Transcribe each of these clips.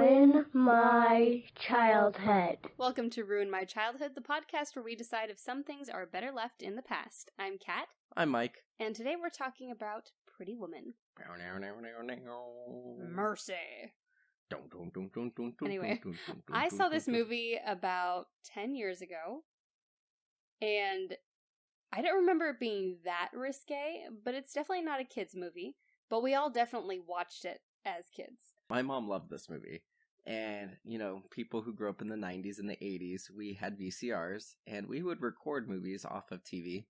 Ruin My Childhood. Welcome to Ruin My Childhood, the podcast where we decide if some things are better left in the past. I'm Kat. I'm Mike. And today we're talking about Pretty Woman. Mercy. Anyway, I saw this movie about 10 years ago, and I don't remember it being that risque, but it's definitely not a kid's movie, but we all definitely watched it as kids. My mom loved this movie, and, people who grew up in the 90s and the 80s, we had VCRs, and we would record movies off of TV.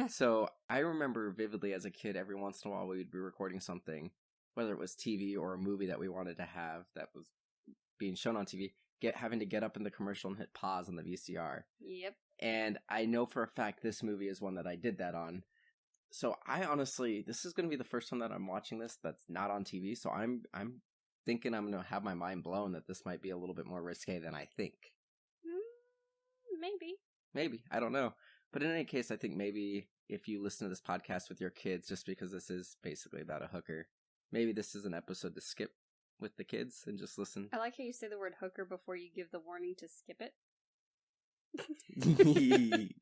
So I remember vividly as a kid, every once in a while we would be recording something, whether it was TV or a movie that we wanted to have that was being shown on TV, having to get up in the commercial and hit pause on the VCR. Yep. And I know for a fact this movie is one that I did that on. So I honestly, this is going to be the first time that I'm watching this that's not on TV. So I'm thinking I'm going to have my mind blown that this might be a little bit more risque than I think. Maybe. I don't know. But in any case, I think maybe if you listen to this podcast with your kids, just because this is basically about a hooker, maybe this is an episode to skip with the kids and just listen. I like how you say the word hooker before you give the warning to skip it.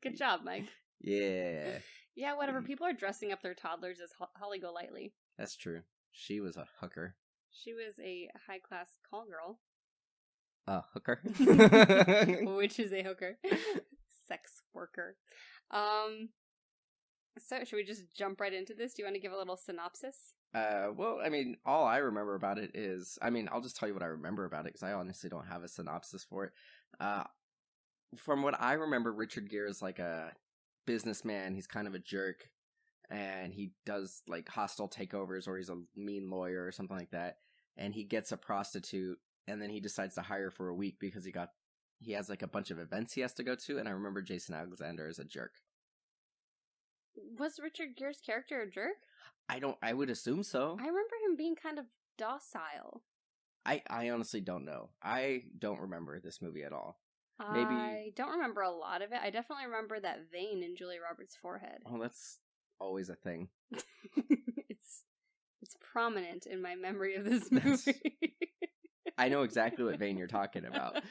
Good job, Mike. Yeah. Yeah, whatever. People are dressing up their toddlers as Holly Golightly. That's true. She was a hooker. She was a high-class call girl. A hooker? Which is a hooker. Sex worker. So, should we just jump right into this? Do you want to give a little synopsis? Well, all I remember about it is, I'll just tell you what I remember about it, because I honestly don't have a synopsis for it. From what I remember, Richard Gere is like a businessman. He's kind of a jerk, and he does like hostile takeovers, or he's a mean lawyer or something like that, and he gets a prostitute, and then he decides to hire her for a week because he has like a bunch of events he has to go to, and I remember Jason Alexander as a jerk. Was Richard Gere's character a jerk? I would assume so. I remember him being kind of docile. I honestly don't know. I don't remember this movie at all. Maybe I don't remember a lot of it. I definitely remember that vein in Julia Roberts' forehead. Oh, that's always a thing. It's prominent in my memory of this movie. I know exactly what vein you're talking about.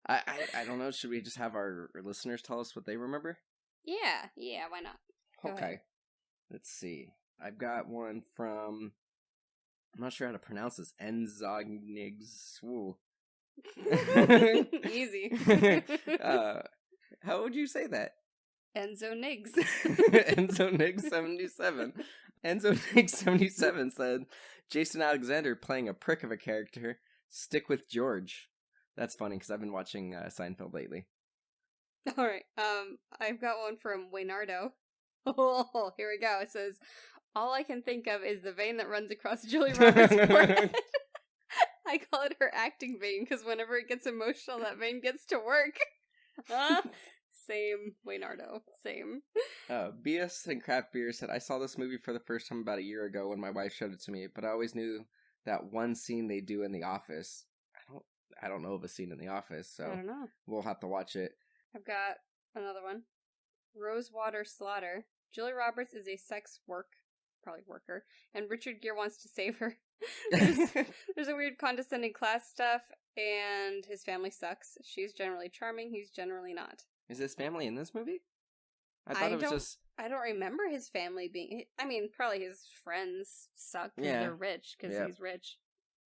I don't know. Should we just have our listeners tell us what they remember? Yeah, why not? Go okay. ahead. Let's see. I've got one from, I'm not sure how to pronounce this. Enzognigs. Easy. How would you say that? Enzo Niggs. Enzo Niggs 77. Enzo Niggs 77 said, Jason Alexander playing a prick of a character. Stick with George. That's funny because I've been watching Seinfeld lately. All right. I've got one from Waynardo. Oh, here we go. It says, all I can think of is the vein that runs across Julie Roberts' forehead. I call it her acting vein because whenever it gets emotional, that vein gets to work. Same, Waynardo. Same. BS and Craft Beer said, I saw this movie for the first time about a year ago when my wife showed it to me, but I always knew that one scene they do in The Office. I don't know of a scene in The Office, so I don't know. We'll have to watch it. I've got another one. Rosewater Slaughter. Julia Roberts is a sex worker, and Richard Gere wants to save her. There's a weird condescending class stuff, and his family sucks. She's generally charming, he's generally not. Is his family in this movie? I thought it was just... I don't remember his family being... probably his friends suck because they're rich, because he's rich.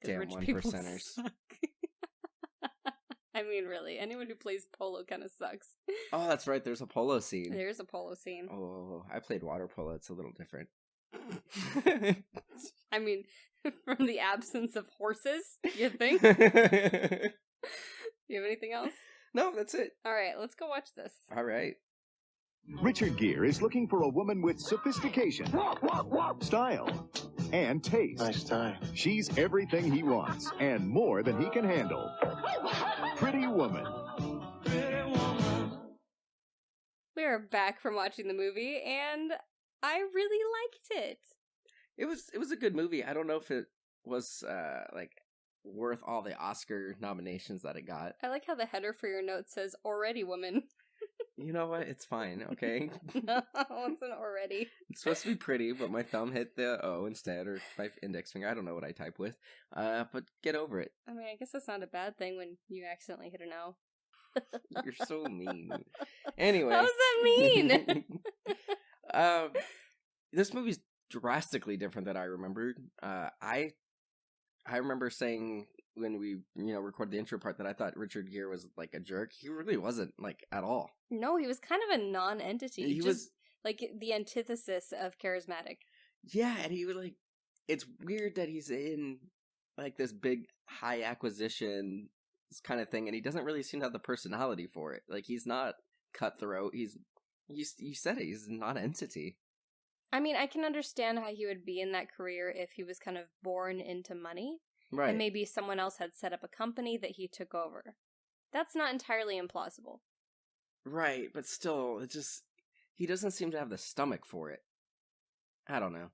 Damn, rich 1%ers. Suck. Really, anyone who plays polo kind of sucks. Oh, that's right, there's a polo scene. There's a polo scene. Oh, I played water polo, it's a little different. From the absence of horses, you think? Do you have anything else? No, that's it. Alright, let's go watch this. Alright. Richard Gere is looking for a woman with sophistication, style, and taste. Nice tie. She's everything he wants, and more than he can handle. Pretty Woman. We're back from watching the movie, and I really liked it. It was a good movie. I don't know if it was worth all the Oscar nominations that it got. I like how the header for your note says "Already Woman." You know what? It's fine, okay? No, it's not already. It's supposed to be pretty, but my thumb hit the O instead, or my index finger. I don't know what I type with. But get over it. I mean, I guess that's not a bad thing when you accidentally hit an O. You're so mean. Anyway. How does that mean? This movie's drastically different than I remembered. I remember saying when we, recorded the intro part that I thought Richard Gere was, like, a jerk. He really wasn't, like, at all. No, he was kind of a non-entity. He was... like, the antithesis of charismatic. Yeah, and he was, like... It's weird that he's in, like, this big, high acquisition kind of thing, and he doesn't really seem to have the personality for it. Like, he's not cutthroat. You said it, he's a non-entity. I mean, I can understand how he would be in that career if he was kind of born into money. Right. And maybe someone else had set up a company that he took over. That's not entirely implausible. Right, but still, he doesn't seem to have the stomach for it. I don't know.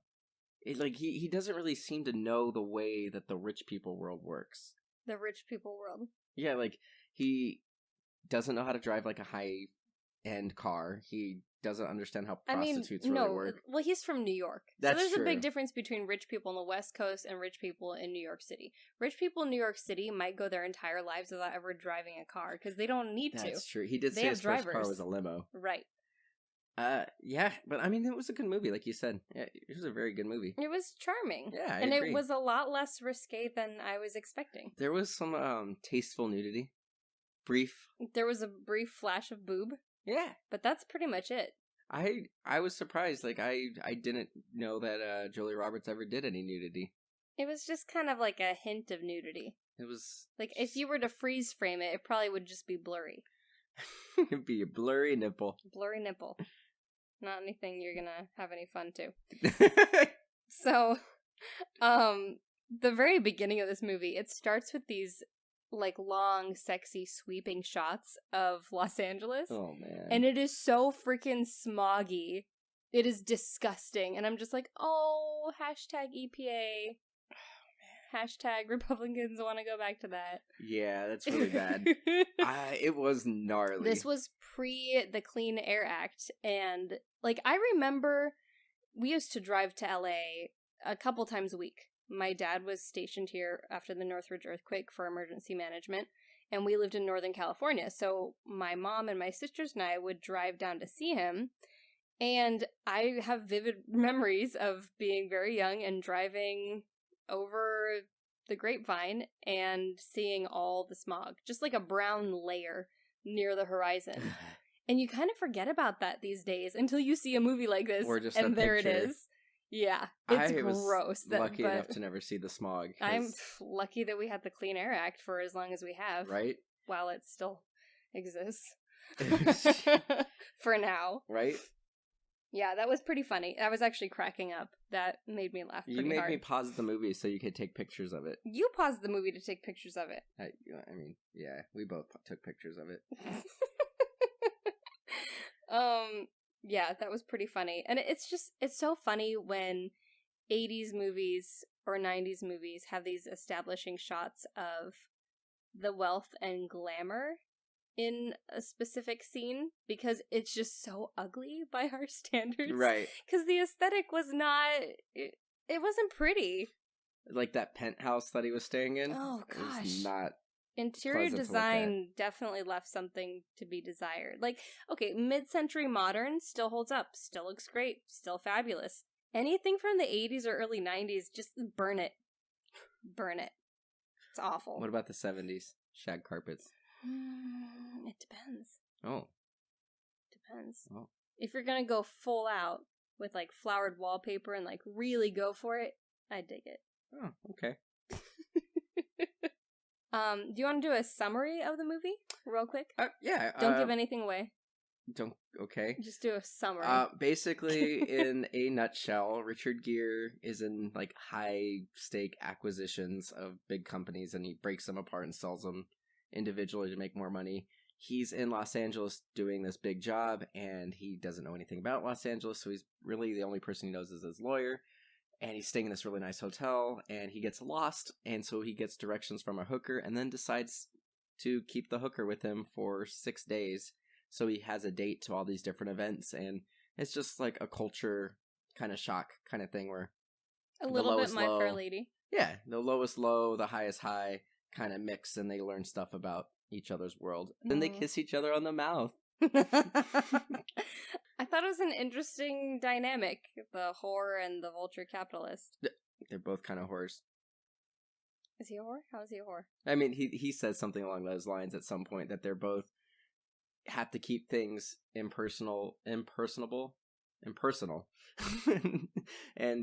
He doesn't really seem to know the way that the rich people world works. The rich people world. Yeah, like, he doesn't know how to drive, like, a high-end car. He doesn't understand how prostitutes really work. Well, he's from New York. That's so there's true. A big difference between rich people on the West Coast and rich people in New York City. Rich people in New York City might go their entire lives without ever driving a car because they don't need to. That's true. He did They say have his first car drivers. was a limo. Right. Yeah, but I mean, it was a good movie, like you said. Yeah, it was a very good movie. It was charming. Yeah, I and agree. it was a lot less risque than I was expecting. There was some tasteful nudity. Brief. There was a brief flash of boob. Yeah. But that's pretty much it. I was surprised. Like, I didn't know that Julia Roberts ever did any nudity. It was just kind of like a hint of nudity. It was... Like, if you were to freeze frame it, it probably would just be blurry. It'd be a blurry nipple. Blurry nipple. Not anything you're gonna have any fun to. So, the very beginning of this movie, it starts with these, like, long, sexy, sweeping shots of Los Angeles. Oh, man. And it is so freaking smoggy. It is disgusting. And I'm just like, oh, hashtag EPA. Hashtag Republicans want to go back to that. Yeah, that's really bad. It was gnarly. This was pre the Clean Air Act. And, like, I remember we used to drive to LA a couple times a week. My dad was stationed here after the Northridge earthquake for emergency management, and we lived in Northern California. So my mom and my sisters and I would drive down to see him, and I have vivid memories of being very young and driving over the Grapevine and seeing all the smog, just like a brown layer near the horizon. And you kind of forget about that these days until you see a movie like this, Or just and a there it picture. is. Yeah, it's I was gross. lucky enough to never see the smog. I'm lucky that we had the Clean Air Act for as long as we have. Right? While it still exists. For now. Right? Yeah, that was pretty funny. I was actually cracking up. That made me laugh pretty hard. You made me pause the movie so you could take pictures of it. You paused the movie to take pictures of it. I mean, yeah, we both took pictures of it. Yeah, that was pretty funny. And it's so funny when 80s movies or 90s movies have these establishing shots of the wealth and glamour in a specific scene, because it's just so ugly by our standards. Right. Because the aesthetic was not... It wasn't pretty. Like that penthouse that he was staying in? Oh, gosh. It was not... Interior pleasant to look design definitely left something to be desired. Like, okay, mid-century modern still holds up, still looks great, still fabulous. Anything from the 80s or early 90s, just burn it. Burn it. It's awful. What about the 70s? Shag carpets. It depends. Oh. Depends. Oh. If you're gonna go full out with, like, flowered wallpaper and, like, really go for it, I dig it. Oh, okay. Do you want to do a summary of the movie real quick? Yeah. Don't give anything away. Okay. Just do a summary. Basically, in a nutshell, Richard Gere is in, like, high-stake acquisitions of big companies, and he breaks them apart and sells them individually to make more money. He's in Los Angeles doing this big job, and he doesn't know anything about Los Angeles, so he's really the only person he knows is his lawyer. And he's staying in this really nice hotel, and he gets lost, and so he gets directions from a hooker, and then decides to keep the hooker with him for 6 days So he has a date to all these different events, and it's just like a culture kind of shock kind of thing where A little bit My Fair Lady. Yeah, the lowest low, the highest high kind of mix, and they learn stuff about each other's world. Then they kiss each other on the mouth. I thought it was an interesting dynamic, the whore and the vulture capitalist. They're both kind of whores. Is he a whore? How is he a whore? I mean, he says something along those lines at some point, that they're both have to keep things impersonal, and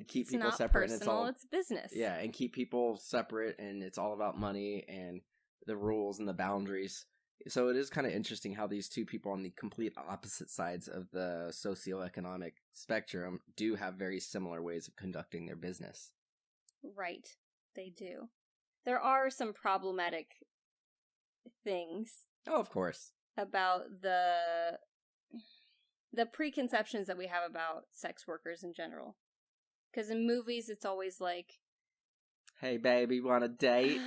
keep people separate. Personal, and it's all business. Yeah, and keep people separate, and it's all about money and the rules and the boundaries. So it is kind of interesting how these two people on the complete opposite sides of the socioeconomic spectrum do have very similar ways of conducting their business. Right, they do. There are some problematic things. Oh, of course. About the preconceptions that we have about sex workers in general. Because in movies, it's always like, hey, baby, want a date?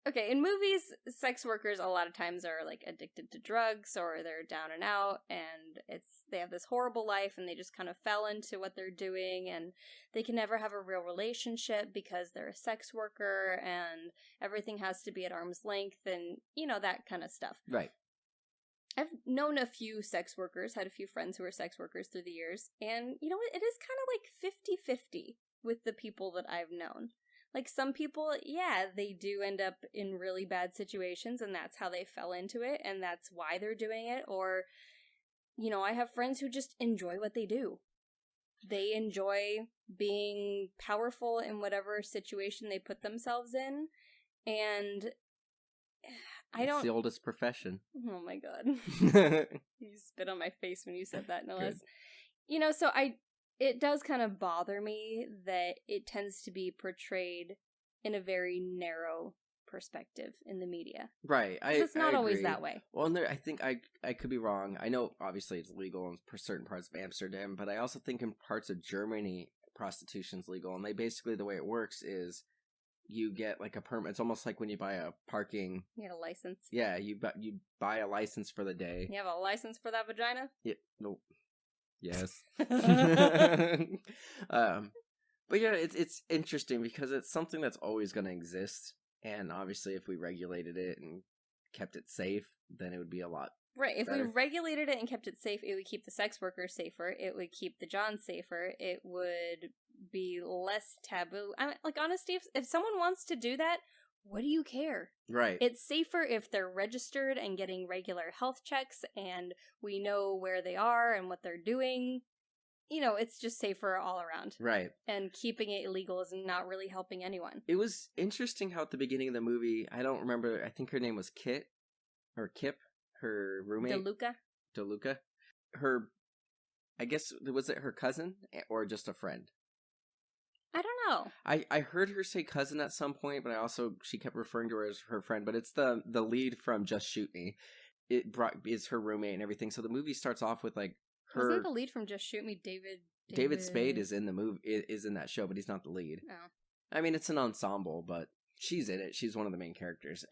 Okay, in movies, sex workers a lot of times are like addicted to drugs, or they're down and out, and they have this horrible life, and they just kind of fell into what they're doing, and they can never have a real relationship because they're a sex worker, and everything has to be at arm's length, and that kind of stuff. Right. I've known a few sex workers, had a few friends who were sex workers through the years, and you know what? It is kind of like 50-50 with the people that I've known. Like, some people, yeah, they do end up in really bad situations, and that's how they fell into it, and that's why they're doing it. Or, I have friends who just enjoy what they do. They enjoy being powerful in whatever situation they put themselves in, and It's the oldest profession. Oh my god. You spit on my face when you said that, no less. So it does kind of bother me that it tends to be portrayed in a very narrow perspective in the media. Right. It's not always that way. Well, I think I could be wrong. I know obviously it's legal in certain parts of Amsterdam, but I also think in parts of Germany prostitution's legal, and basically the way it works is you get like a permit. It's almost like when you buy a parking. You get a license. Yeah, you buy a license for the day. You have a license for that vagina? Yeah. Nope. Yes. But yeah, it's interesting because it's something that's always going to exist, and obviously if we regulated it and kept it safe, then it would be a lot right. If better. we regulated it and kept it safe, it would keep the sex workers safer. It would keep the Johns safer. It would be less taboo. I mean, like, honestly, if someone wants to do that, what do you care? Right. It's safer if they're registered and getting regular health checks, and we know where they are and what they're doing. It's just safer all around. Right. And keeping it illegal is not really helping anyone. It was interesting how at the beginning of the movie, I don't remember, I think her name was Kip, her roommate. DeLuca. Her, I guess, was it her cousin or just a friend? I don't know. I heard her say cousin at some point, but she kept referring to her as her friend, but it's the lead from Just Shoot Me. Is her roommate and everything. So the movie starts off with like her. Wasn't the lead from Just Shoot Me David Spade is in the movie, is in that show, but he's not the lead. No. I mean, it's an ensemble, but she's in it. She's one of the main characters.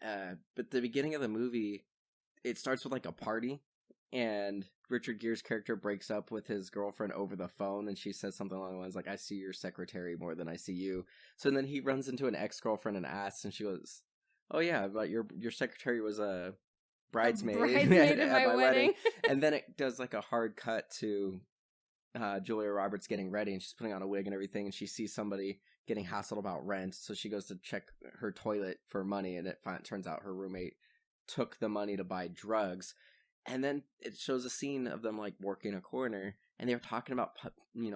But the beginning of the movie, it starts with like a party, and Richard Gere's character breaks up with his girlfriend over the phone, and she says something along the lines like, I see your secretary more than I see you. So then he runs into an ex-girlfriend and asks, and she goes, oh yeah, but your secretary was a bridesmaid, at my wedding. And then it does like a hard cut to Julia Roberts getting ready, and she's putting on a wig and everything, and she sees somebody getting hassled about rent, so she goes to check her toilet for money, and it turns out her roommate took the money to buy drugs. And then it shows a scene of them like working a corner, and they were talking about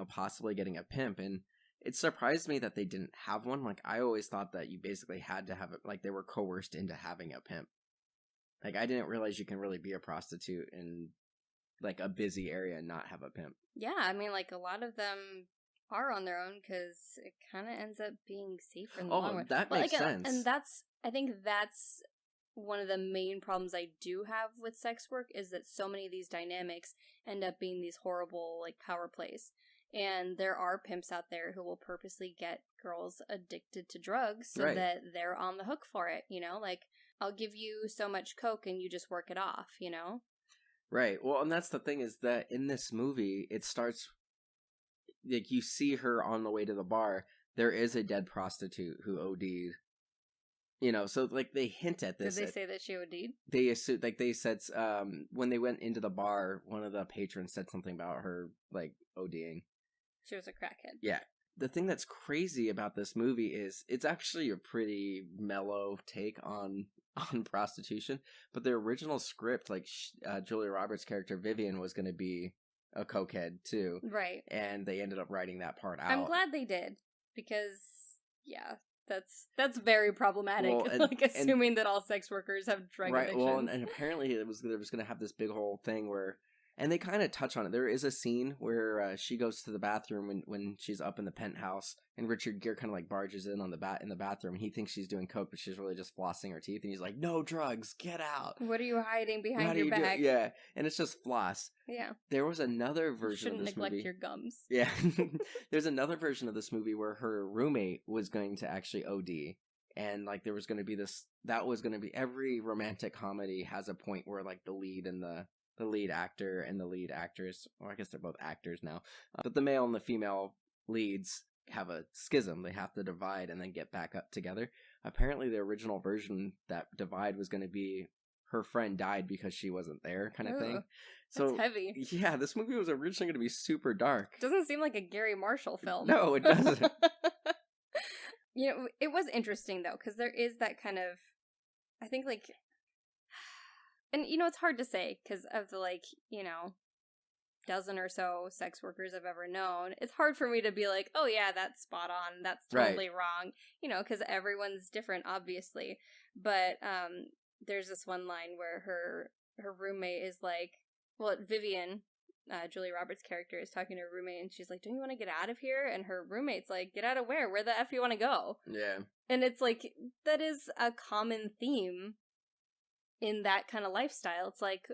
possibly getting a pimp, and it surprised me that they didn't have one. Like, I always thought that you basically had to have it, like they were coerced into having a pimp. Like, I didn't realize you can really be a prostitute in like a busy area and not have a pimp. Yeah, I mean, like, a lot of them are on their own because it kind of ends up being safer in the long run. That makes sense. And I think that's one of the main problems I do have with sex work, is that so many of these dynamics end up being these horrible, like, power plays. And there are pimps out there who will purposely get girls addicted to drugs so that they're on the hook for it, Like, I'll give you so much coke and you just work it off, Right. Well, and that's the thing is that in this movie, it starts like you see her on the way to the bar. There is a dead prostitute who OD'd. You know, so like they hint at this. Did they say that she OD'd? They assume, like they said, when they went into the bar, one of the patrons said something about her like ODing. She was a crackhead. Yeah. The thing that's crazy about this movie is it's actually a pretty mellow take on prostitution, but the original script, like Julia Roberts' character Vivian was going to be a cokehead too, Right? And they ended up writing that part out. I'm glad they did because, yeah, that's very problematic. Well, and, like assuming that all sex workers have drug addictions. Well, and apparently there was going to have this big whole thing where. And they kind of touch on it. There is a scene where she goes to the bathroom when she's up in the penthouse, and Richard Gere kind of like barges in on the bathroom, and he thinks she's doing coke, but she's really just flossing her teeth, and he's like, "No drugs, get out! What are you hiding behind your back?" Yeah, and it's just floss. Yeah. There was another version of this neglect movie. Your gums. Yeah, there's another version of this movie where her roommate was going to actually OD, and like there was going to be this. That was going to be every romantic comedy has a point where like the lead and the lead actor and the lead actress, or I guess they're both actors now, but the male and the female leads have a schism. They have to divide and then get back up together. Apparently the original version, that divide was going to be her friend died because she wasn't there kind of thing. So that's heavy. Yeah, this movie was originally going to be super dark. Doesn't seem like a Gary Marshall film. No, it doesn't. You know, it was interesting though, because there is that kind of, I think like, and you know, it's hard to say because of the like, you know, dozen or so sex workers I've ever known. It's hard for me to be like, oh yeah, that's spot on. That's totally wrong. You know, because everyone's different, obviously. But there's this one line where her roommate is like, well, Vivian, Julia Roberts' character, is talking to her roommate, and she's like, don't you want to get out of here? And her roommate's like, get out of where? Where the F you want to go? Yeah. And it's like, that is a common theme in that kind of lifestyle. It's like,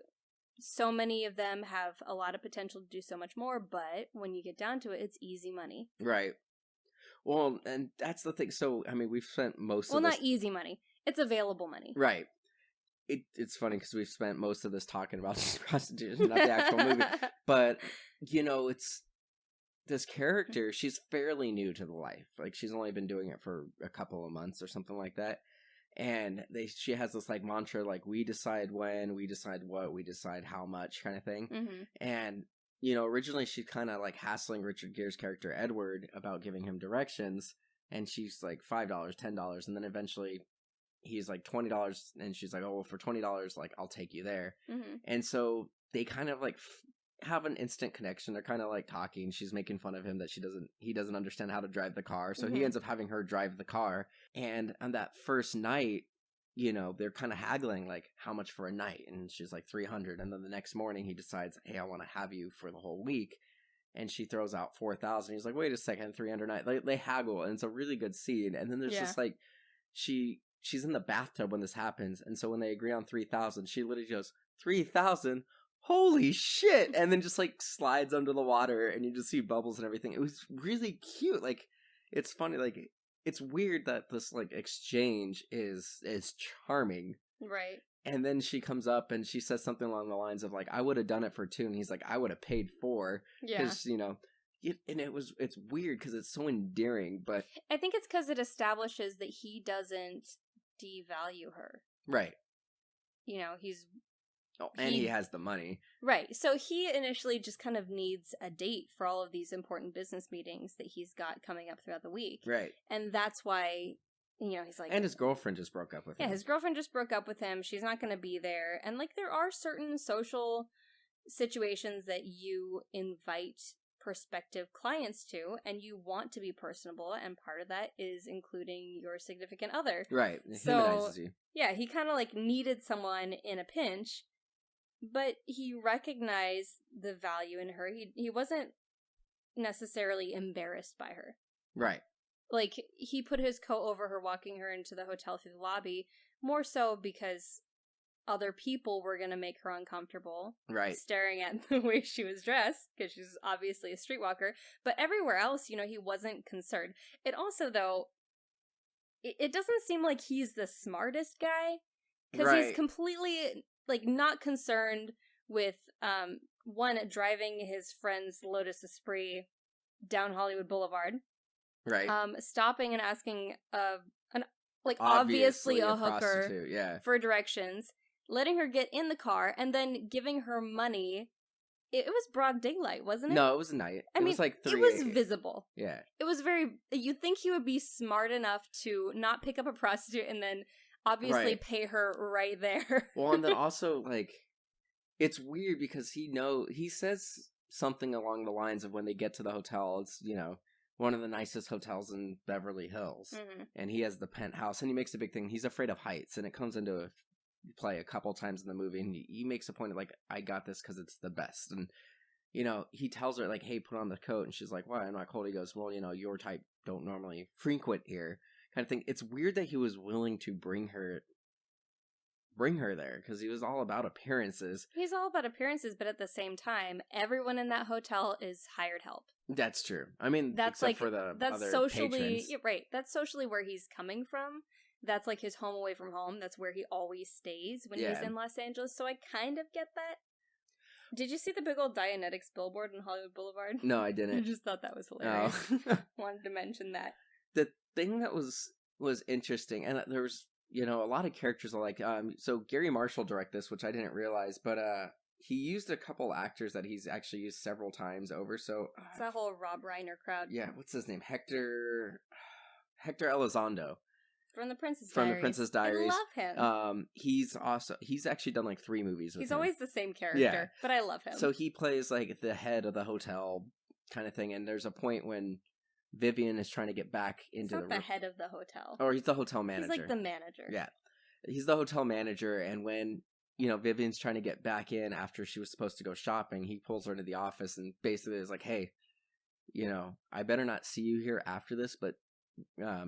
so many of them have a lot of potential to do so much more, but when you get down to it, it's easy money. Right. Well, and that's the thing. So, I mean, we've spent most of Well, this... not easy money. It's available money. Right. It's funny because we've spent most of this talking about prostitution, not the actual movie. But, you know, it's... This character, she's fairly new to the life. Like, she's only been doing it for a couple of months or something like that. And she has this like mantra, like, we decide when, we decide what, we decide how much kind of thing. Mm-hmm. And, you know, originally she's kind of like hassling Richard Gere's character Edward about giving him directions. And she's like $5, $10. And then eventually he's like $20. And she's like, oh, well, for $20, like, I'll take you there. Mm-hmm. And so they kind of like have an instant connection. They're kind of like talking. She's making fun of him that he doesn't understand how to drive the car. So he ends up having her drive the car. And on that first night, you know, they're kind of haggling like how much for a night. And she's like $300. And then the next morning he decides, hey, I want to have you for the whole week. And she throws out $4,000. He's like, wait a second, $300 night. They haggle. And it's a really good scene. And then there's just like, she's in the bathtub when this happens. And so when they agree on $3,000, she literally goes, $3,000? Holy shit! And then just like slides under the water and you just see bubbles and everything. It was really cute. Like, it's funny. Like, it's weird that this like exchange is charming. Right. And then she comes up and she says something along the lines of like, I would have done it for 2. And he's like, I would have paid 4. Yeah. Because, you know, it's weird because it's so endearing, but I think it's because it establishes that he doesn't devalue her. Right. You know, he's... Oh, and he has the money. Right. So he initially just kind of needs a date for all of these important business meetings that he's got coming up throughout the week. Right. And that's why, you know, he's like... And his girlfriend just broke up with him. Yeah, his girlfriend just broke up with him. She's not going to be there. And, like, there are certain social situations that you invite prospective clients to, and you want to be personable, and part of that is including your significant other. Right. It humanizes you. Yeah, he kind of, like, needed someone in a pinch, but he recognized the value in her. He wasn't necessarily embarrassed by her. Right. Like, he put his coat over her, walking her into the hotel through the lobby, more so because other people were going to make her uncomfortable. Right. Staring at the way she was dressed, because she's obviously a streetwalker. But everywhere else, you know, he wasn't concerned. It also, though, it doesn't seem like he's the smartest guy, because he's completely... like, not concerned with one driving his friend's Lotus Esprit down Hollywood Boulevard, Right. stopping and asking obviously a hooker prostitute, yeah. for directions, letting her get in the car, and then giving her money. It was broad daylight, wasn't it? No, it was night. I mean, was like 3 it was a.m. visible. Yeah. It was very... You'd think he would be smart enough to not pick up a prostitute and then obviously Right. pay her right there. Well, and then also, like, it's weird because he says something along the lines of when they get to the hotel, it's, you know, one of the nicest hotels in Beverly Hills. Mm-hmm. And he has the penthouse, and he makes a big thing. He's afraid of heights, and it comes into play a couple times in the movie, and he makes a point of, like, I got this because it's the best. And, you know, he tells her, like, hey, put on the coat, and she's like, why? I'm not cold. He goes, well, you know, your type don't normally frequent here, kind of thing. It's weird that he was willing to bring her there, because he was all about appearances. He's all about appearances, but at the same time, everyone in that hotel is hired help. That's true. I mean, That's except like for the that's other socially patrons. yeah, right. That's socially where he's coming from. That's like his home away from home. That's where he always stays when he's Yeah. in Los Angeles. So I kind of get that. Did you see the big old Dianetics billboard on Hollywood Boulevard? No, I I didn't. just thought that was hilarious. Oh. Wanted to mention that. The thing that was interesting, and there was, you know, a lot of characters are like, so Gary Marshall directed this, which I didn't realize, but he used a couple actors that he's actually used several times over. So It's that whole Rob Reiner crowd. yeah, what's his name? Hector Elizondo From the Princess from Diaries. the Princess Diaries. I love him. He's actually done like 3 movies with He's him. always the same character, Yeah. but I love him. So he plays like the head of the hotel kind of thing, and there's a point when Vivian is trying to get back He's into not the head of the hotel. or he's the hotel manager. He's like the manager. Yeah. He's the hotel manager, and when, you know, Vivian's trying to get back in after she was supposed to go shopping, he pulls her into the office and basically is like, hey, you know, I better not see you here after this, but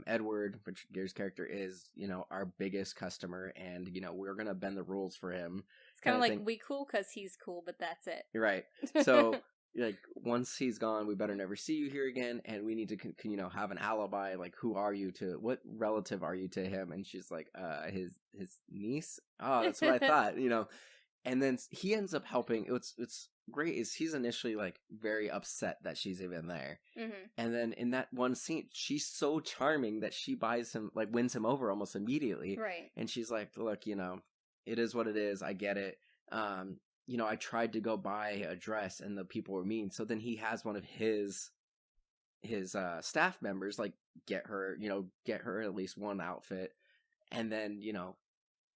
Edward, Richard Gere's character, is, you know, our biggest customer, and, you know, we're going to bend the rules for him. It's kind of like, thing. we cool because he's cool, but that's it. Right. So, like, once he's gone, we better never see you here again, and we need to, you know, have an alibi. Like, who are you to, what relative are you to him? And she's like, his niece? Oh, that's what I thought, you know. And then he ends up helping. It's great is he's initially, like, very upset that she's even there. Mm-hmm. And then in that one scene, she's so charming that she buys him, like, wins him over almost immediately. Right. And she's like, look, you know, it is what it is. I get it. You know, I tried to go buy a dress and the people were mean. So then he has one of his staff members, like, get her at least one outfit. And then, you know,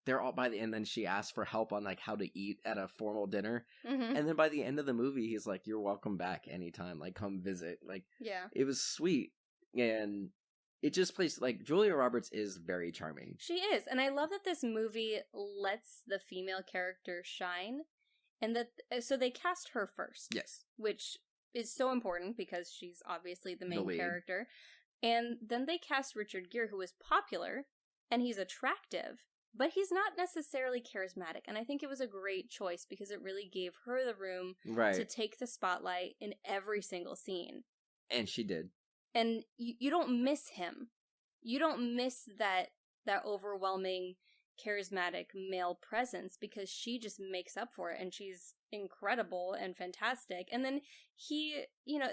they're all by the end. Then she asks for help on, like, how to eat at a formal dinner. Mm-hmm. And then by the end of the movie, he's like, you're welcome back anytime. Like, come visit. Like, Yeah. it was sweet. And it just plays, like, Julia Roberts is very charming. She is. And I love that this movie lets the female character shine. And that, so they cast her first. Yes. Which is so important because she's obviously the main lead. character. And then they cast Richard Gere, who is popular, and he's attractive, but he's not necessarily charismatic. And I think it was a great choice because it really gave her the room Right. to take the spotlight in every single scene. And she did. And you don't miss him. You don't miss that overwhelming charismatic male presence because she just makes up for it, and she's incredible and fantastic. And then he, you know,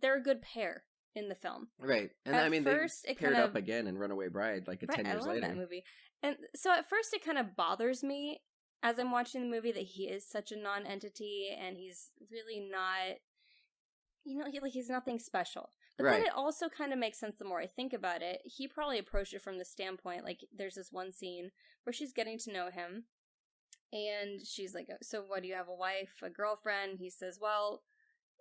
they're a good pair in the film. Right. And At I mean, first, they it paired kind up of- again in Runaway Bride, like, 10 I years love later. that movie. And so at first it kind of bothers me as I'm watching the movie that he is such a non-entity and he's really not, you know, he's nothing special. But Right. then it also kind of makes sense the more I think about it. He probably approached it from the standpoint, like, there's this one scene where she's getting to know him, and she's like, so what, do you have a wife, a girlfriend? He says, well,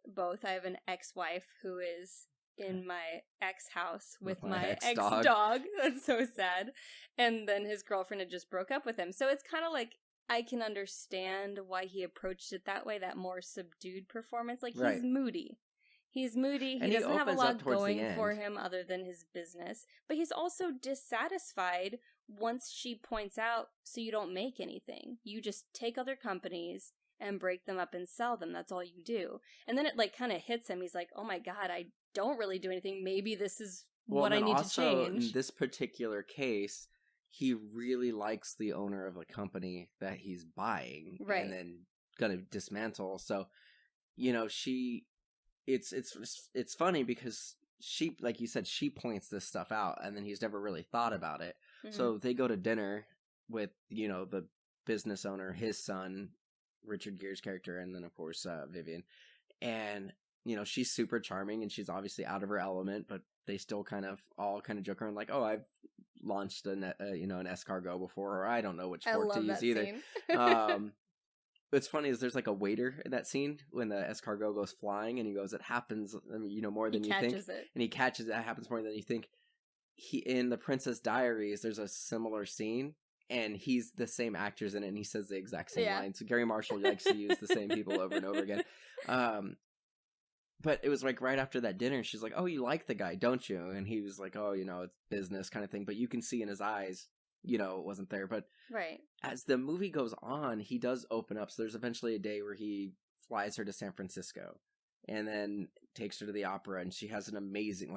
both. I have an ex-wife who is in my ex-house with my ex-dog. That's so sad. And then his girlfriend had just broke up with him. So it's kind of like, I can understand why he approached it that way, that more subdued performance. Like, Right. he's moody. He's moody. He And he doesn't have a opens up lot towards the going for end. him other than his business. But he's also dissatisfied once she points out, so you don't make anything. You just take other companies and break them up and sell them. That's all you do. And then it, like, kind of hits him. He's like, oh my God, I don't really do anything. Maybe this is what I then need to also, change. in this particular case, he really likes the owner of the company that he's buying. Right. And then gonna dismantle. So, you know, it's funny because she, like you said, she points this stuff out, and then he's never really thought about it. Mm-hmm. So they go to dinner with, you know, the business owner, his son, Richard Gere's character, and then of course Vivian. And you know, she's super charming, and she's obviously out of her element, but they still all kind of joke around like, "Oh, I've launched an escargot before," or I don't know which fork to use either. What's funny is there's like a waiter in that scene when the escargot goes flying, and he goes, "It happens, you know, more than you think." And he catches it. It happens more than you think. In the Princess Diaries, there's a similar scene, and he's the same actors in it, and he says the exact same line. So Gary Marshall likes to use the same people over and over again. But it was like right after that dinner, she's like, "Oh, you like the guy, don't you?" And he was like, "Oh, you know, it's business kind of thing." But you can see in his eyes, you know, it wasn't there. But right as the movie goes on, he does open up. So there's eventually a day where he flies her to San Francisco and then takes her to the opera, and she has an amazing,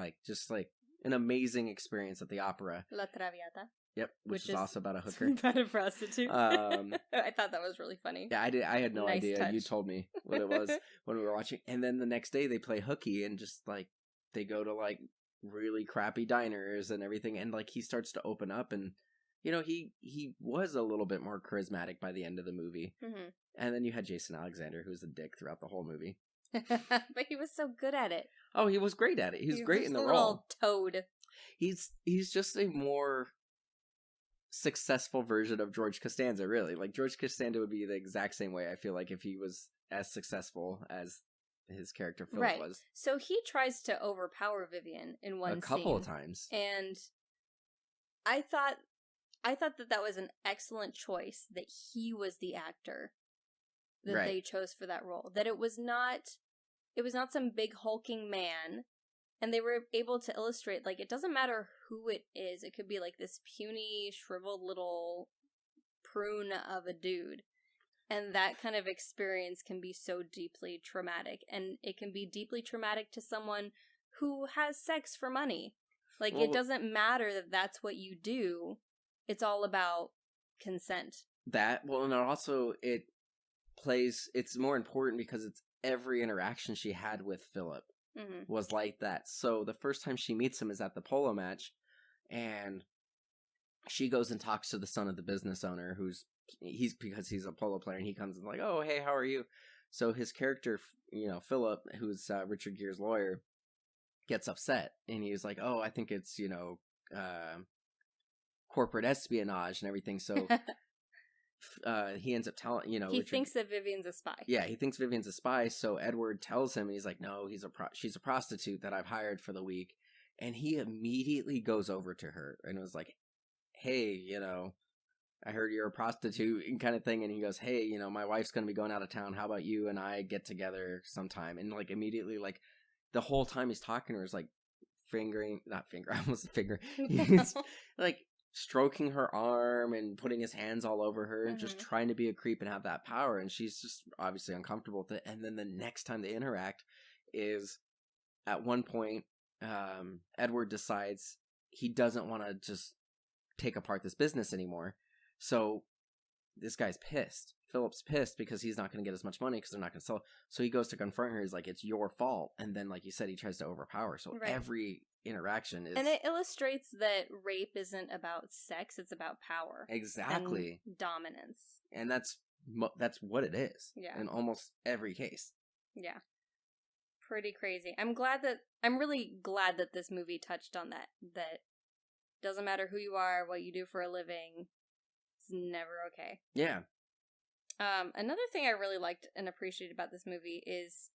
an amazing experience at the opera. La Traviata. Yep, which is also about a hooker. About a prostitute. I thought that was really funny. Yeah, I had no idea. Touch. You told me what it was when we were watching. And then the next day they play hooky, and just like they go to like really crappy diners and everything, and like he starts to open up, and you know, he was a little bit more charismatic by the end of the movie. Mm-hmm. And then you had Jason Alexander, who was a dick throughout the whole movie. But he was so good at it. Oh, he was great at it. He's great in the role. Toad. He's just a more successful version of George Costanza, really. Like George Costanza would be the exact same way, I feel like, if he was as successable as his character Philip was. So he tries to overpower Vivian in one scene. A couple of times. And I thought that was an excellent choice, that he was the actor that they chose for that role. That it was not some big hulking man. And they were able to illustrate, like, it doesn't matter who it is. It could be, like, this puny, shriveled little prune of a dude. And that kind of experience can be so deeply traumatic. And it can be deeply traumatic to someone who has sex for money. Like, it doesn't matter that that's what you do. It's all about consent. And also, it's more important because it's every interaction she had with Philip. Mm-hmm. Was like that. So the first time she meets him is at the polo match, and she goes and talks to the son of the business owner, because he's a polo player, and he comes and like, "Oh, hey, how are you?" So his character, you know, Philip, who's Richard Gere's lawyer, gets upset, and he's like, "Oh, I think it's, you know, corporate espionage and everything." So he ends up telling, you know, he thinks that Vivian's a spy. Yeah, he thinks Vivian's a spy. So Edward tells him, and he's like, "No, she's a prostitute that I've hired for the week." And he immediately goes over to her and was like, "Hey, you know, I heard you're a prostitute," and kind of thing. And he goes, "Hey, you know, my wife's going to be going out of town. How about you and I get together sometime?" And like immediately, like the whole time he's talking to her is like he's like stroking her arm and putting his hands all over her and just trying to be a creep and have that power. And she's just obviously uncomfortable with it. And then the next time they interact is at one point, Edward decides he doesn't want to just take apart this business anymore. So this guy's pissed. Philip's pissed because he's not going to get as much money because they're not going to sell. So he goes to confront her. He's like, "It's your fault." And then, like you said, he tries to overpower. So every interaction is... And it illustrates that rape isn't about sex, it's about power. Exactly. And dominance. And that's what it is. Yeah. In almost every case. Yeah. Pretty crazy. I'm really glad that this movie touched on that. That doesn't matter who you are, what you do for a living, it's never okay. Yeah. Another thing I really liked and appreciated about this movie is,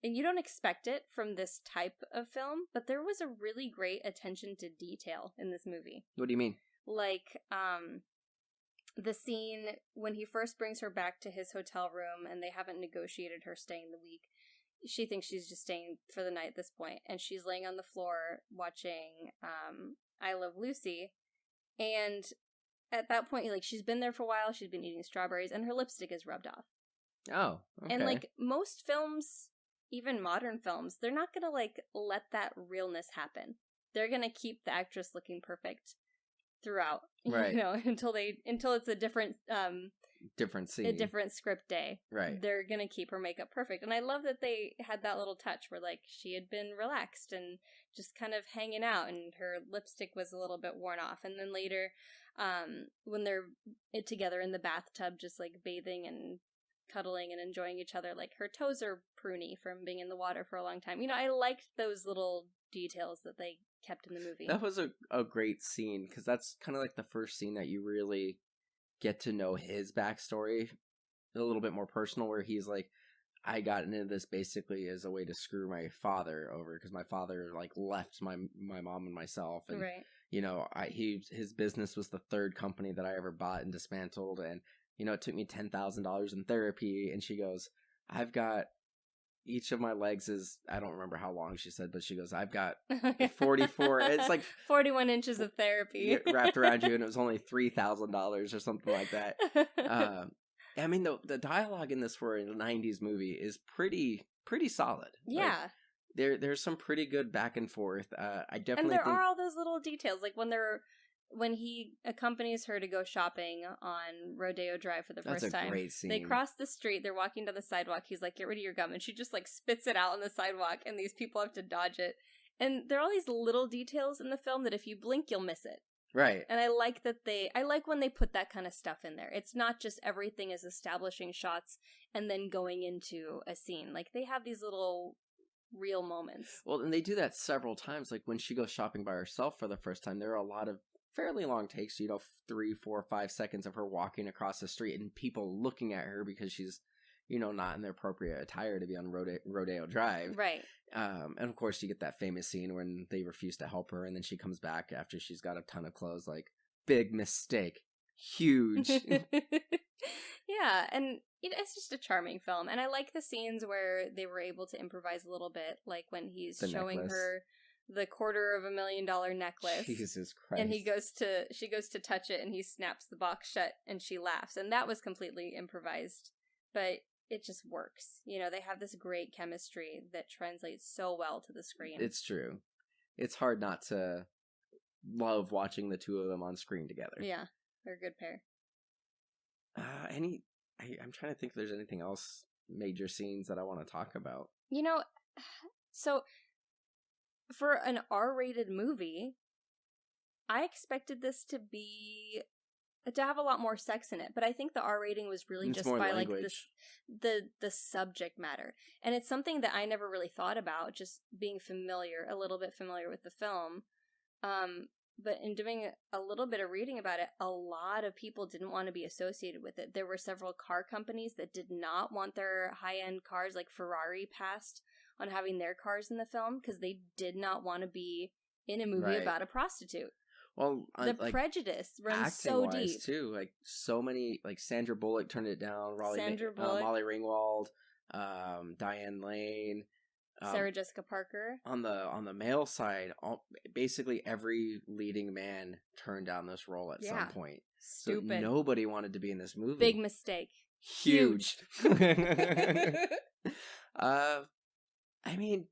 and you don't expect it from this type of film, but there was a really great attention to detail in this movie. What do you mean? Like, the scene when he first brings her back to his hotel room and they haven't negotiated her staying the week. She thinks she's just staying for the night at this point, and she's laying on the floor watching I Love Lucy, and at that point, like, she's been there for a while, she's been eating strawberries, and her lipstick is rubbed off. Oh, okay. And, like, most films, even modern films, they're not gonna, like, let that realness happen. They're gonna keep the actress looking perfect throughout, Right. you know, until it's a different different scene, a different script day. Right. They're gonna keep her makeup perfect, and I love that they had that little touch where like she had been relaxed and just kind of hanging out, and her lipstick was a little bit worn off, and then later, when they're together in the bathtub, just like bathing and cuddling and enjoying each other, like her toes are pruny from being in the water for a long time. You know, I liked those little details that they kept in the movie. That was a great scene, because that's kind of like the first scene that you really get to know his backstory a little bit more personal, where he's like, I got into this basically as a way to screw my father over, because my father like left my mom and myself, and right. you know, his business was the third company that I ever bought and dismantled, and you know, it took me $10,000 in therapy. And she goes, I've got, each of my legs is, I don't remember how long she said, but she goes, I've got 44, it's like 41 inches of therapy wrapped around you, and it was only $3,000 or something like that. I mean, the dialogue in this for a 90s movie is pretty solid. Yeah. Like, there's some pretty good back and forth. I definitely and there think... are all those little details, like when he accompanies her to go shopping on Rodeo Drive for the first time. That's a great scene. They cross the street, they're walking down the sidewalk, he's like, get rid of your gum, and she just like spits it out on the sidewalk, and these people have to dodge it. And there are all these little details in the film that if you blink, you'll miss it. Right. And I like when they put that kind of stuff in there. It's not just everything is establishing shots and then going into a scene. Like, they have these little real moments. Well, and they do that several times. Like, when she goes shopping by herself for the first time, there are a lot of fairly long takes, you know, 3, 4, 5 seconds of her walking across the street and people looking at her because she's, you know, not in the appropriate attire to be on Rodeo Drive. Right. And of course you get that famous scene when they refuse to help her, and then she comes back after she's got a ton of clothes, like, big mistake. Huge. Yeah, and it's just a charming film. And I like the scenes where they were able to improvise a little bit, like when he's showing her the $250,000 necklace. Jesus Christ. And she goes to touch it, and he snaps the box shut, and she laughs. And that was completely improvised, but it just works. You know, they have this great chemistry that translates so well to the screen. It's true. It's hard not to love watching the two of them on screen together. Yeah, they're a good pair. I'm trying to think if there's anything else, major scenes that I want to talk about. You know, so for an R-rated movie, I expected this to have a lot more sex in it, but I think the R rating was really It's just more by language. like the subject matter, and it's something that I never really thought about, just being a little bit familiar with the film. But in doing a little bit of reading about it, a lot of people didn't want to be associated with it. There were several car companies that did not want their high-end cars, like Ferrari, passed on having their cars in the film because they did not want to be in a movie about a prostitute. Well, the prejudice runs so deep too. Like, so many, like Sandra Bullock turned it down. Molly Ringwald, Diane Lane, Sarah Jessica Parker. On the male side, basically every leading man turned down this role at some point. Stupid. So nobody wanted to be in this movie. Big mistake. Huge. I mean,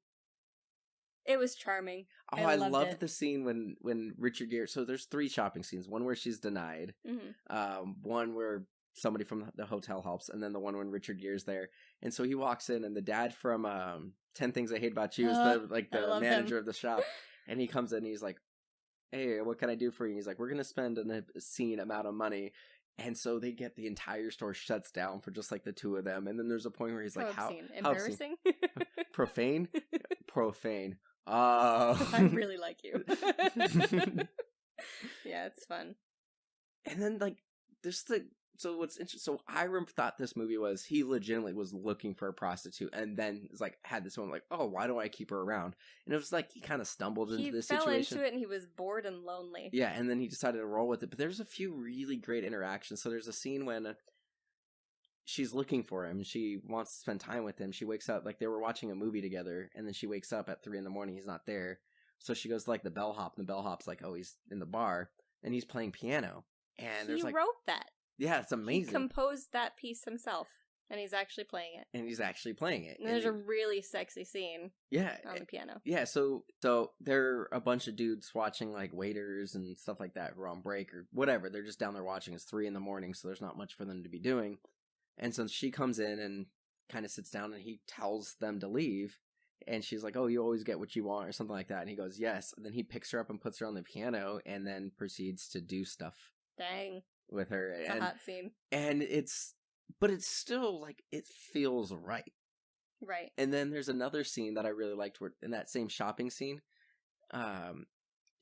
it was charming. I loved the scene when Richard Gere. So there's 3 shopping scenes. One where she's denied. Mm-hmm. One where somebody from the hotel helps, and then the one when Richard Gere's there. And so he walks in, and the dad from 10 Things I Hate About You is the manager of the shop. And he comes in, and he's like, "Hey, what can I do for you?" And he's like, "We're gonna spend an obscene amount of money." And so they get the entire store shuts down for just like the two of them. And then there's a point where he's like, how embarrassing? Profane? Profane. Oh. I really like you. Yeah, it's fun. And then, like, there's so what's interesting, so I thought this movie was, he legitimately was looking for a prostitute, and then was like, had this one like, oh, why do I keep her around? And it was like, he kind of stumbled into this situation. He fell into it, and he was bored and lonely. Yeah, and then he decided to roll with it. But there's a few really great interactions. So there's a scene when she's looking for him. She wants to spend time with him. She wakes up, like, they were watching a movie together, and then she wakes up at 3 a.m. He's not there. So she goes to, like, the bellhop, and the bellhop's like, oh, he's in the bar, and he's playing piano. And he wrote that. Yeah, it's amazing. He composed that piece himself. And he's actually playing it. And There's a really sexy scene yeah, on the piano. Yeah, so there are a bunch of dudes watching, like, waiters and stuff like that who are on break or whatever. They're just down there watching. It's 3 a.m, so there's not much for them to be doing. And so she comes in and kind of sits down, and he tells them to leave. And she's like, oh, you always get what you want, or something like that. And he goes, yes. And then he picks her up and puts her on the piano and then proceeds to do stuff Dang. with her. It's a hot scene. And but it's still, like, it feels right. Right. And then there's another scene that I really liked where, in that same shopping scene,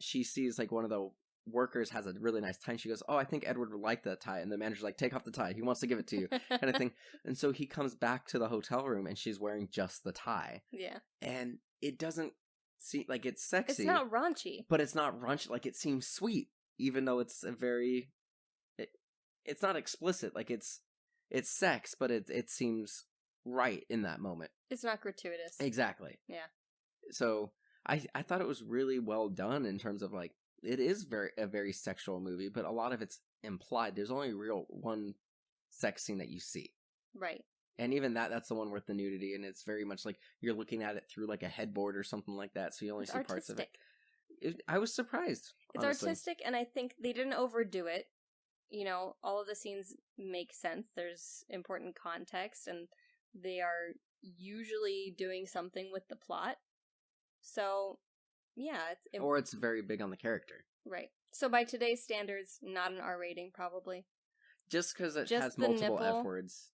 she sees, like, one of the workers has a really nice tie. And she goes, oh, I think Edward would like that tie. And the manager's like, take off the tie. He wants to give it to you, kind of thing. And so he comes back to the hotel room and she's wearing just the tie. Yeah. And it doesn't seem like it's sexy. It's not raunchy. But it's not raunchy. Like, it seems sweet, even though it's it's not explicit. Like, it's sex, but it seems right in that moment. It's not gratuitous. Exactly. Yeah. So I thought it was really well done in terms of, like, it is a very sexual movie, but a lot of it's implied. There's only one sex scene that you see. Right. And even that's the one with the nudity, and it's very much like you're looking at it through, like, a headboard or something like that, so you only see parts of it. I was surprised. It's honestly. artistic, and I think they didn't overdo it. You know, all of the scenes make sense. There's important context, and they are usually doing something with the plot. So, yeah. Or it's very big on the character. Right. So by today's standards, not an R rating, probably. Just because it Just has the multiple nipple. F words.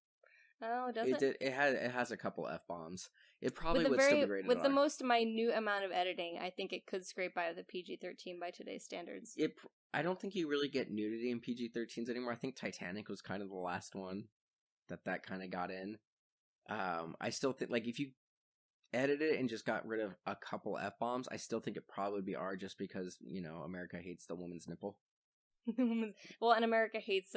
Oh, does it? It has a couple F-bombs. It probably with would still be rated With R. the most minute amount of editing, I think it could scrape by the PG-13 by today's standards. I don't think you really get nudity in PG-13s anymore. I think Titanic was kind of the last one that kind of got in. I still think, like, if you edit it and just got rid of a couple F-bombs, I still think it probably would be R, just because, you know, America hates the woman's nipple. Well, and America hates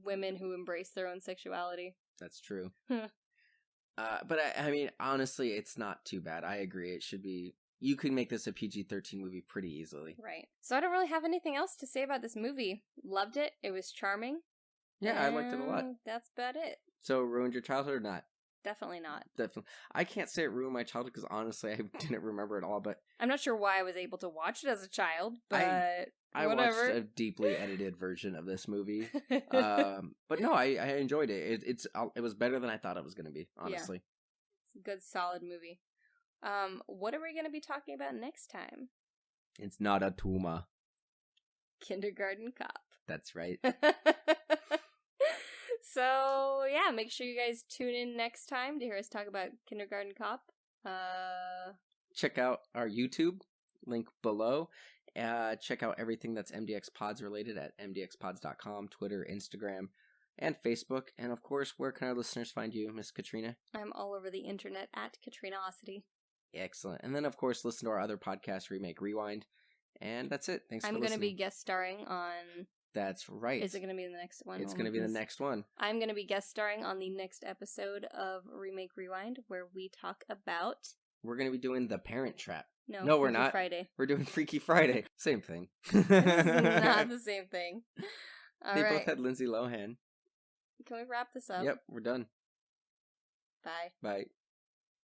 women who embrace their own sexuality. That's true. But I mean, honestly, it's not too bad. I agree. It should be. You could make this a PG-13 movie pretty easily. Right. So I don't really have anything else to say about this movie. Loved it. It was charming. Yeah, I liked it a lot. That's about it. So, ruined your childhood or not? Definitely not. Definitely. I can't say it ruined my childhood because honestly, I didn't remember it all. But I'm not sure why I was able to watch it as a child, but I whatever. watched a deeply edited version of this movie. But no, I enjoyed it. It was better than I thought it was going to be, honestly. Yeah. It's a good, solid movie. What are we going to be talking about next time? It's not a tumor. Kindergarten Cop. That's right. So, yeah, make sure you guys tune in next time to hear us talk about Kindergarten Cop. Check out our YouTube, link below. Check out everything that's MDXpods related at MDXpods.com, Twitter, Instagram, and Facebook. And, of course, where can our listeners find you, Miss Katrina? I'm all over the internet at Katrinaosity. Excellent. And then, of course, listen to our other podcast, Remake Rewind. And that's it. Thanks for listening. I'm going to be guest starring on... That's right. Is it going to be the next one? It's going to be the next one. I'm going to be guest starring on the next episode of Remake Rewind, where we talk about... We're going to be doing The Parent Trap. No, we're not. Friday. We're doing Freaky Friday. Same thing. This is not the same thing. All they right. both had Lindsay Lohan. Can we wrap this up? Yep, we're done. Bye. Bye.